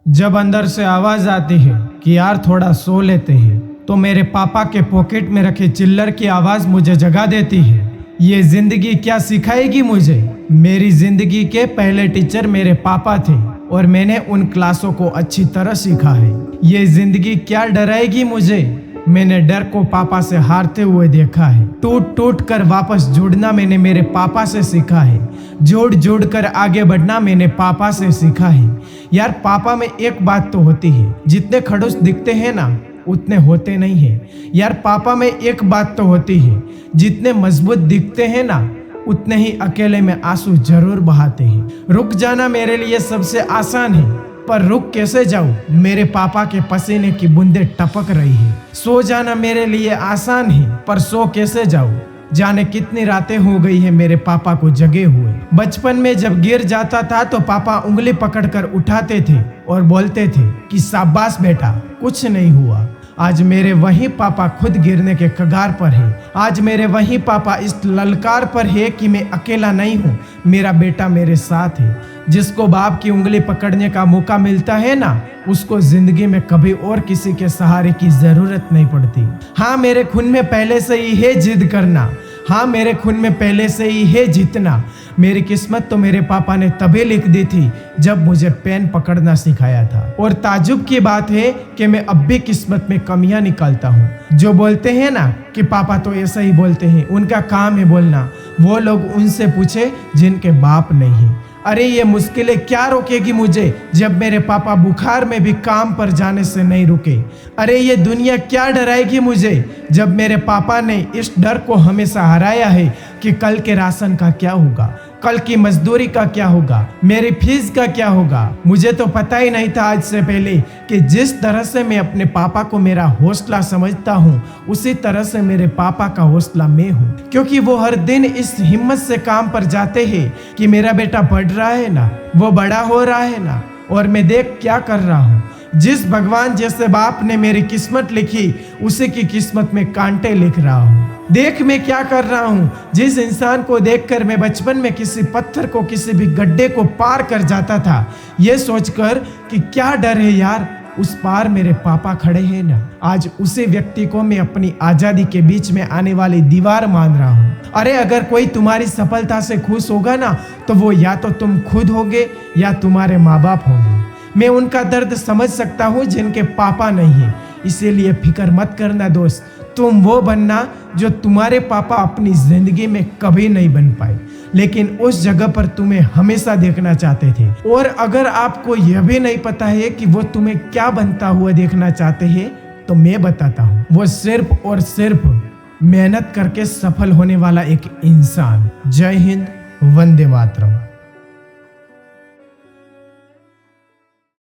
जब अंदर से आवाज आती है कि यार थोड़ा सो लेते हैं, तो मेरे पापा के पॉकेट में रखे चिल्लर की आवाज मुझे जगा देती है। ये जिंदगी क्या सिखाएगी मुझे? मेरी जिंदगी के पहले टीचर मेरे पापा थे और मैंने उन क्लासों को अच्छी तरह सीखा है। ये जिंदगी क्या डराएगी मुझे? मैंने डर को पापा से हारते हुए देखा है। टूट टूट कर वापस जुड़ना मैंने मेरे पापा से सीखा है। जोड़ जोड़ कर आगे बढ़ना मैंने पापा से सीखा है। यार पापा में एक बात तो होती है, जितने खड़ूस दिखते हैं ना उतने होते नहीं हैं। यार पापा में एक बात तो होती है, जितने मजबूत दिखते हैं ना उतने ही अकेले में आंसू जरूर बहाते हैं। रुक जाना मेरे लिए सबसे आसान है, पर रुक कैसे जाऊं? मेरे पापा के पसीने की बूंदें टपक रही है। सो जाना मेरे लिए आसान है, पर सो कैसे जाऊं? जाने कितनी रातें हो गई है मेरे पापा को जगे हुए। बचपन में जब गिर जाता था तो पापा उंगली पकड़कर उठाते थे और बोलते थे कि शाबाश बेटा, कुछ नहीं हुआ। आज मेरे वही पापा खुद गिरने के कगार पर है। आज मेरे वही पापा इस ललकार पर है कि मैं अकेला नहीं हूँ, मेरा बेटा मेरे साथ है। जिसको बाप की उंगली पकड़ने का मौका मिलता है ना, उसको जिंदगी में कभी और किसी के सहारे की जरूरत नहीं पड़ती। हाँ, मेरे खून में पहले से ही है जिद करना। हाँ, मेरे खून में पहले से ही है जीतना। मेरी किस्मत तो मेरे पापा ने तभी लिख दी थी जब मुझे पेन पकड़ना सिखाया था। और ताजुब की बात है कि मैं अब भी किस्मत में कमियां निकालता हूँ। जो बोलते हैं ना कि पापा तो ऐसा ही बोलते हैं, उनका काम है बोलना, वो लोग उनसे पूछे जिनके बाप नहीं है। अरे ये मुश्किलें क्या रोकेगी मुझे जब मेरे पापा बुखार में भी काम पर जाने से नहीं रुके। अरे ये दुनिया क्या डराएगी मुझे जब मेरे पापा ने इस डर को हमेशा हराया है कि कल के राशन का क्या होगा, कल की मजदूरी का क्या होगा, मेरी फीस का क्या होगा। मुझे तो पता ही नहीं था आज से पहले कि जिस तरह से मैं अपने पापा को मेरा हौसला समझता हूँ, उसी तरह से मेरे पापा का हौसला मैं हूँ। क्योंकि वो हर दिन इस हिम्मत से काम पर जाते हैं कि मेरा बेटा बढ़ रहा है ना, वो बड़ा हो रहा है ना, और मैं देख क्या कर रहा हूँ। जिस भगवान जैसे बाप ने मेरी किस्मत लिखी, उसी की किस्मत में कांटे लिख रहा हूँ। देख मैं क्या कर रहा हूँ। जिस इंसान को देखकर मैं बचपन में किसी पत्थर को, किसी भी गड्ढे को पार कर जाता था, ये सोचकर कि क्या डर है यार, उस पार मेरे पापा खड़े हैं ना। आज उसी व्यक्ति को मैं अपनी आजादी के बीच में आने वाली दीवार मान रहा हूँ। अरे अगर कोई तुम्हारी सफलता से खुश होगा ना, तो वो या तो तुम खुद होगे या तुम्हारे माँ बाप होंगे। मैं उनका दर्द समझ सकता हूँ जिनके पापा नहीं है। इसीलिए फिक्र मत करना दोस्त, तुम वो बनना जो तुम्हारे पापा अपनी जिंदगी में कभी नहीं बन पाए, लेकिन उस जगह पर तुम्हें हमेशा देखना चाहते थे। और अगर आपको यह भी नहीं पता है कि वो तुम्हें क्या बनता हुआ देखना चाहते हैं, तो मैं बताता हूँ। वो सिर्फ और सिर्फ मेहनत करके सफल होने वाला एक इंसान। जय हिंद, वंदे मातरम।